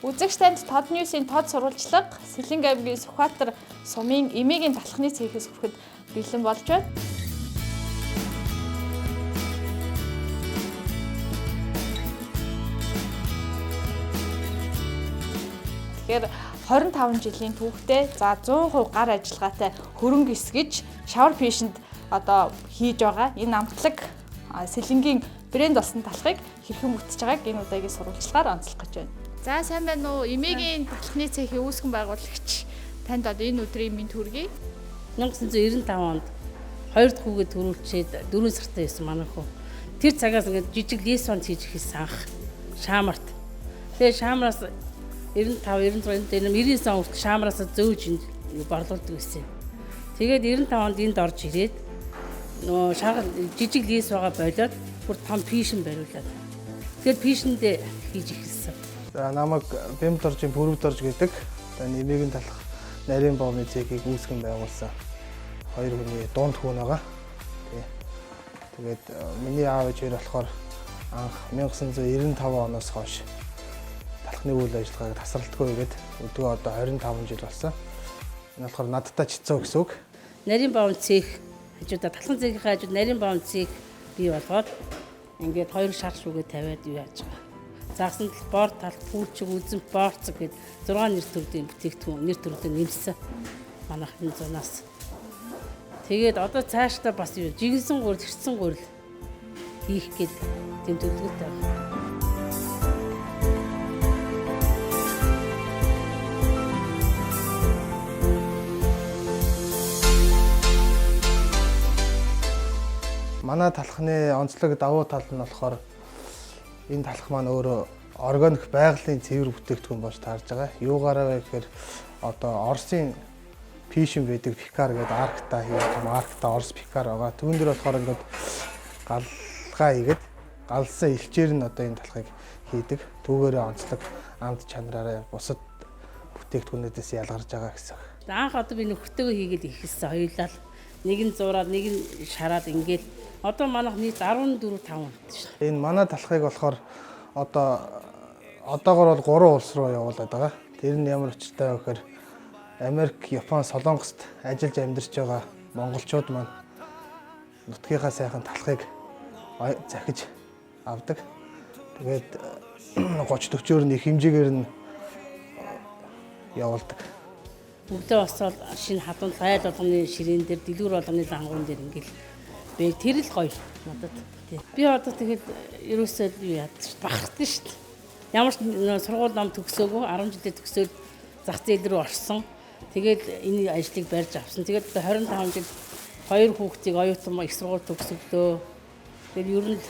Үзэгч танд Тод Ньюсийн тод сурвалжлага Сэлэнг аймгийн Сүхбаатар сумын эмээгийн талхны цехээс хүрэхэд бэлэн болж байна. Тэгэхээр 25 жилийн түүхтэй за 100% гар ажиллагаатай хөрөнгө эсгэж шавар пишэнд одоо хийж байгаа энэ амтлаг Сэлэнгийн брэнд болсон талхыг хэрхэн бүтэж байгааг энэ удаагийн сурвалжлагаар онцлох гэж байна. За сайн байна уу? Эмээгийн талхны цехийн үүсгэн байгуулагч танд одоо энэ өдрийн минь төргий. 1995 онд 2 дахь хүүгээ төрүүлчихэд 4 сартай байсан манай хүү. Тэр цагаас ингээд жижиг лесон хийж эхэлсэн анх Шаамарт. Тэгээ Шаамараас 95 96 99 он хүртэл Шаамараас зөөж борлуулдаг байсан. Тэгээд 95 онд энд орж ирээд нөө шаргал жижиг лес байгаа болоод бүр том пишн бариулаад. Тэгээд пишэндээ хийж эхэлсэн. За намайг Бямдоржийн Бүрэгдорж гэдэг эмээгийн талх нарийн боомны цехийг үүсгэн байгуулсан 2 хүний дунд хүн байгаа. Тэгээд миний аав ээж болохоор анх 1995 оноос хойш талхны үйл ажиллагааг тасралтгүй игээд өдгөө одоо 25 жил болсон. Энэ болохоор надтай чицөө гэсэн үг. Нарийн боомны цех хажуудаа талхан цехийн хажууд нарийн боомны цех бий болгоод ингээд 2 шар шүүгээ тавиад юу яаж байгаа. Загсан тал бор тал пүүлчиг үзэн борцог гэд 6 нэр төрлийн бүтээгдэхүүн нэр төрлөө нэмсэн. Манайх энэ зунаас. Тэгээд одоо цаашдаа бас юу жигсэн гурил хэрцэн гурил хийх гээд тэмдэглэлтэй байна. Манай талхны онцлог давуу тал нь болохоор энэ талх маань өөрөө органик байгалийн цэвэр бүтээгдэхүүн болж таарж байгаа. Юугаараа вэ гэхээр одоо Оросын пишн байдаг пикар гэдэг аркта хийх юм. Аркта Орос пикар байгаа. Түүн дээр болохоор ингээд галгаа хийгээд галсан элчээр нь одоо энэ талхыг хийдэг. Түүгээрээ онцлог амт чанараараа бусад бүтээгдэхүүнүүдээс ялгарч байгаа гэсэн. Анх одоо би нөхөртөөгөө хийгээд ихэлсэн хоёулаа нэг нь зураад нэг нь шараад ингээд одоо манайх нийт 14 5 хүнтэй шүү. Энэ манай талхыг болохоор одоогоор бол 3 улс руу явуулаад байгаа. Тэр нь ямар учиртай вэ гэхээр Америк, Япон, Солонгост ажиллаж амьдарч байгаа монголчууд маань нутгийнхаа сайхан талхыг захиж авдаг. Тэгээд 30-40-өөр нь их хэмжээгээр нь явуулдаг. Өглөө босоод шинэ хадуун айл болгоны ширээн дээр дэлгүүр болгоны лангуун дээр ингээл бэ тэр л гоё надад. Би одоо тэгэл ерөөсөө юу яадаг шүү бахархдаг шүү. Ямар ч сургууль ном төгсөөгүй 10 жилээ төгсөөл зах зээл рүү орсон. Тэгээд энэ ажлыг барьж авсан. Тэгээд 25 жил 2 хүүхдийг оюутан их сургууль төгсөглөө. Тэгээд ер нь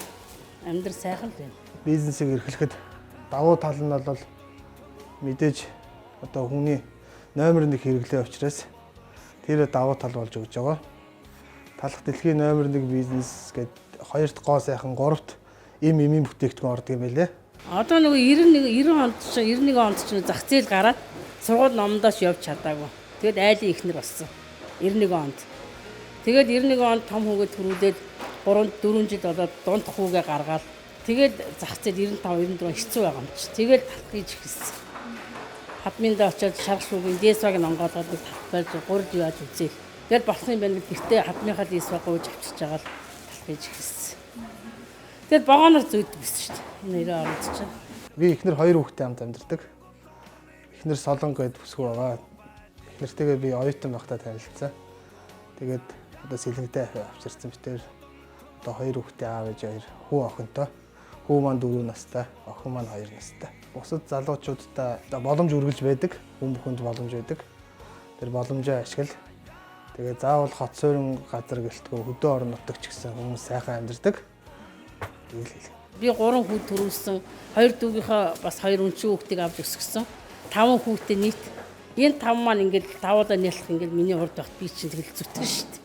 амьдрал сайхан л байна. Бизнесийг эрхлэхэд давуу тал нь бол мэдээж одоо хүний номер 1 хэрэглээ учраас тэр давуу тал болж өгч байгаа. Талх дэлхийн номер 1 бизнес гээд 2-т гоо сайхан 3-т эмийн бүтээгдэхүүн ордог юм байлээ. Одоо нөгөө 91 онд чинь зах зээл гараад сургууль номдоос явж чадаагүй. Тэгээд айлын ихнэр болсон. 91 онд. Тэгээд 91 онд том хүүгээ төрүүлээд 3-4 жил болоод дунд хүүгээ гаргаад тэгээд зах зээл 95 94 хэцүү байгаа юм чи. Тэгээд талх хийж эхэлсэн. Хадминдаа очиод шарх шүүгийн дээсваг нь онгоолгоод нэг талх барьж гурд яаж үзээл. Тэгээд болох юм байна гэртээ хадмынхаа дээсваг гууж авчиж байгаа л талх хийж эхэлсэн. Тэгээд богоноор зүйдэг байсан шүү дээ. Энэ 90 онд чинь. Би эхнэр 2 хүүхэдтэй хамт амьдардаг. Эхнэр Солонго гэдэг бүсгүй байгаа. Эхнэртэйгээ би оюутан байхдаа танилцсан. Тэгээд одоо Сэлэнгтэй авчирсан битээр одоо 2 хүүхэдтэй аав ээж 2 хүү охинтой. Хүү маань 4 настай, охин маань 2 настай. Бусад залуучуудтай боломж үргэлж байдаг. Хүн бүхэнд боломж байдаг. Тэр боломжоо ашигла. Тэгээд заавал хот суурин газар гэлтгүй хөдөө орон нутагч гэсэн хүмүүс сайхан амьдардаг. Би 3 хүү төрүүлсэн. 2 дүүгийнхаа бас 2 өнчийн хүүхдийг авч өсгсөн. 5 хүүхдээ нийт. Энэ 5 маань ингээд даваадаа нялх ингээд миний урд багт би чинь тэгэл зүтгэн шүү дээ.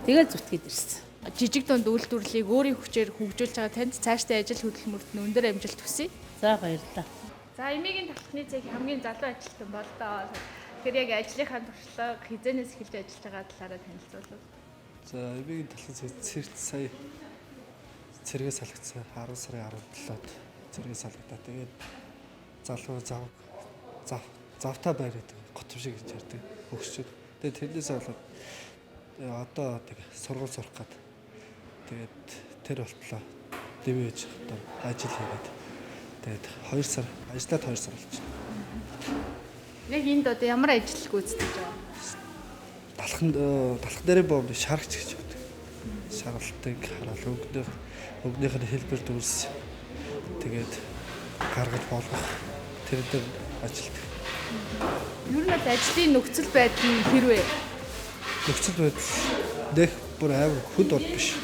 Тэгээд зүтгээд ирсэн. Жижиг дунд үйлдвэрлэлийг өөрийн хүчээр хөгжүүлж байгаа танд цаашдаа ажил хөдөлмөрт нь өндөр амжилт хүсье. За баярлалаа. За эмээгийн талхны цэг хамгийн залуу ажилтан болдоо. Тэгэхээр яг ажлынхаа туршлага хизэнээс эхэлж ажиллаж байгаа талаараа танилцуулъя. За эмээгийн талхны цэг сая цэргээ салгацсан 10 сарын 17-нд цэргээ салгадаа. Тэгээд залуу завтаа байраад готвшиг гэж ярьдаг хөгшчүүд. Тэгээд тэрнээс болоод одоо тэг сургууль сурах гээд тэгээд тэр болтлоо дэвээ ээж одоо ажил хийгээд тэгээд 2 сар ажиллаад 2 сар болчихсон. Яг энд одоо ямар ажил гүйцэтгэж байгаа? Талх дээрээ боомд шаргч гэж байдаг. Шаргалтыг хараал өгнийх нь хэлбэр дүрс тэгээд гаргаж болгох тэр дээр ажилтдаг. Ер нь ажлын нөхцөл байдал нь хэрвээ? Нөхцөл байдал дэх бүр амар хөд бол биш.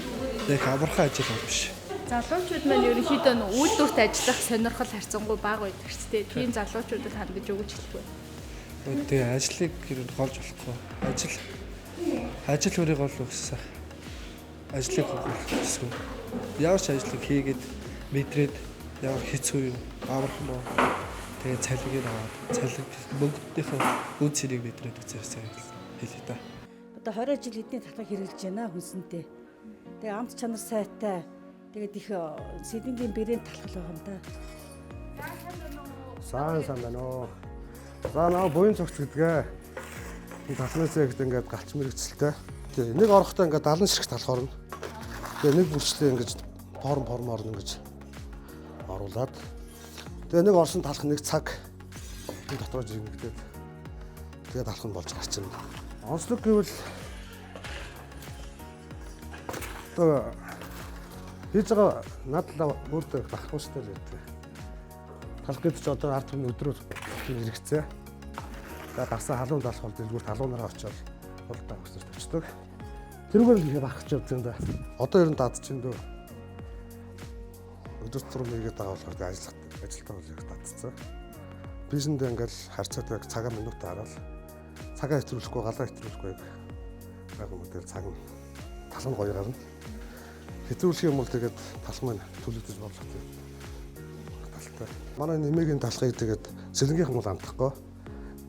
Дэх авархан ажил бол биш. Залуучууд маань ерөнхийдөө үйлдвэрт ажиллах сонирхол харьцангуй бага байдаг ч тийм. Тийм залуучуудад хандаж өгч хэлэхгүй. Тэгээ ажлыг ер нь голж болохгүй. Ажил үрийг гол өгсөн. Ажлыг хөгжүүлэх гэсэн. Ямар ч ажлыг хийгээд мэдрээд ямар хэцүү юм аврах нь тэгээ цалиныг аваад цалин мөнгөнийхөө үн цэнийг мэдрээд үзээрсэй хэлээ та. Одоо 20 жил эдний талхаг хэрэгжилж байна хүнсэнтэй. Тэгээ амт чанар сайтай. Тэгээд их сэдингийн бэрийн талхал байгаа юм да. Сайн байна оо. За наа буян цогц гэдгээ. Энэ талхнасаа ихтэй ингээд галч мэрэгцэлтэй. Тэгээ нэг орохдоо ингээд 70 ширхэг талх орно. Тэгээ нэг бүрчлээ ингээд формоор ингээд оруулаад. Тэгээ нэг орсон талх нэг цаг энэ дотроо жигнэгдээд. Тэгээ талх нь болж гарч ирнэ. Онцлог гэвэл одоо хийж байгаа надлаа бүрдээ бахахгүй шүү дээ. Талх гэдэг чинь одоо ард түмний өдрөөр хэрэгцээ. За гарсан халуун талх бол дэлгүүр халуунаараа очиод хурдтай өсөж тавьчихдаг. Тэрүүгээр л ихе багч явдаг юм да. Одоо ер нь дадж чинь дөө. Өдөр тутмын нэгээд байгаа болохоор ажилтаа бол яг дадцсан. Бишэндээ ингээл харьцаад яг цагаа минут хараад цагаа хэтрүүлэхгүй галаа хэтрүүлэхгүй яг мөдөл цаг талан гоё гарна. Хэтрүүлэх юм бол тэгээд талх маань төлөвлөж болох тийм. Талтай. Манай нэмээгийн талхыг тэгээд сэлэнгийнхэн бол амтахгүй.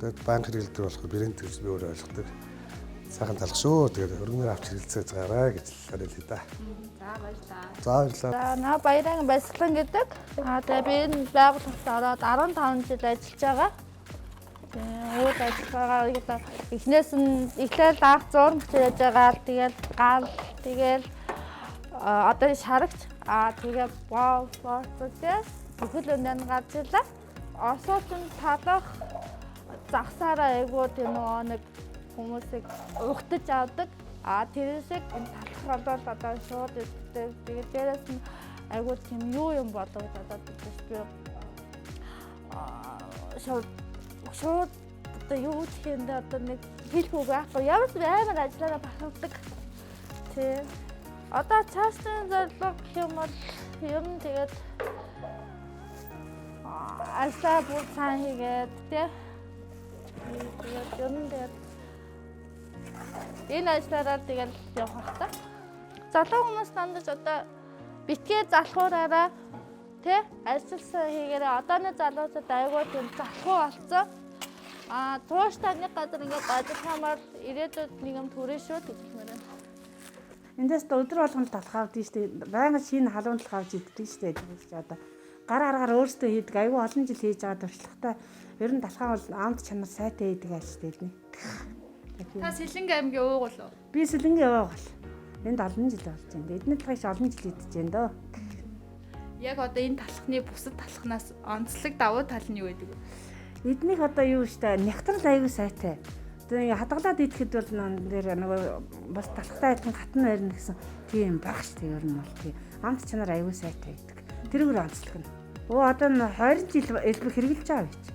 Тэгээд банк хэрэгэлдэг болохоор брэнд гэж би өөрөө ойлгодог. Сайхан талх шүү. Тэгээд өргөнөөр авч хэрэгэлцээж байгаарай гэж хэлээ да. За баярлалаа. За баярлалаа. За наа Баярын Баясгалан гэдэг. Тэгээ би энэ байгууллагт ороод 15 жил ажиллаж байгаа. Өөр ажиллагаагаа эхнээс нь эхлээл анх зураг хийж байгаа. Тэгээд гал тэгээд одоо шарагч тэгээд спорттэй бүхэл өндөнд гарч ирлаа. Осоочин талах загсаараа айгуу тийм нэг хүмүүсийг угтаж авдаг. Тэрээсээ энэ талах бол одоо шууд иддэг. Тэгээд дээрээс нь айгуу тийм юу юм бодож одоо би шууд одоо юу гэхээр одоо нэг хэлбэг байхгүй. Ямар ч амар ажиллаараа бахархдаг. Тийм. Одоо цаашдын зорилго гэх юм бол ер нь тэгээд ажлаа бүр сайн хийгээд тийм. Тэгээд ер нь тэгээд энэ ажлаараа тэгэл явах хэрэгтэй. Залуу хүмүүс дандаж одоо битгээ залхуураараа тий ажилласан хийгээрээ одооны залуучууд айгүй тийм залхуу болсон. Тууштай нэг газар ингээд ажиллахаар ирээдүйд нэг юм төрөө шүү гэхмээр байна. Эндээс өдөр болгоно талх авдаг шүү дээ. Байнга шинэ халуун талх авч иддэг шүү дээ. Тэгж одоо гар аргаар өөрсдөө хийдэг. Айгүй олон жил хийж байгаа туршлагатай. Ер нь талхаа бол амт чанар сайтай хийдэг ааш дээ. Та Сэлэнг аймгийн ууг болов? Би Сэлэнгийн яваа бол. Энд олон жил болж байна. Эдний талхыг олон жил идэж байна дөө. Яг одоо энэ талхны бусад талхнаас онцлог давуу тал нь юу байдаг вэ? Эднийх одоо юу штэ нягтрал аюу сайтай. Тэгээ хадгалаад идэхэд бол нэр нөгөө бас талхтай адилхан хатан байрна гэсэн тийм баг штэ ер нь бол тийм амт чанар аюу сайтай гэдэг. Тэрүүгээр онцлог нь. Одоо 20 жил элбэг хэрэгжилж байгаа байж.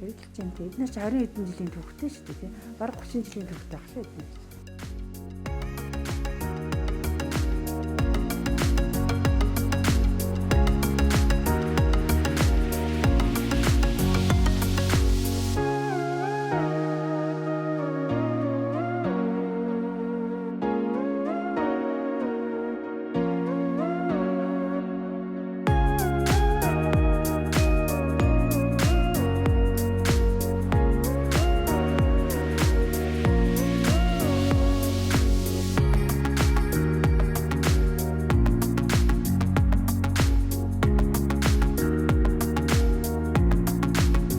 Хэрэгжилж байна тийм. Эднээс 20 хэдэн жилийн төвхтэй штэ тийм. Бараг 30 жилийн төвхтэй ах шүү дээ.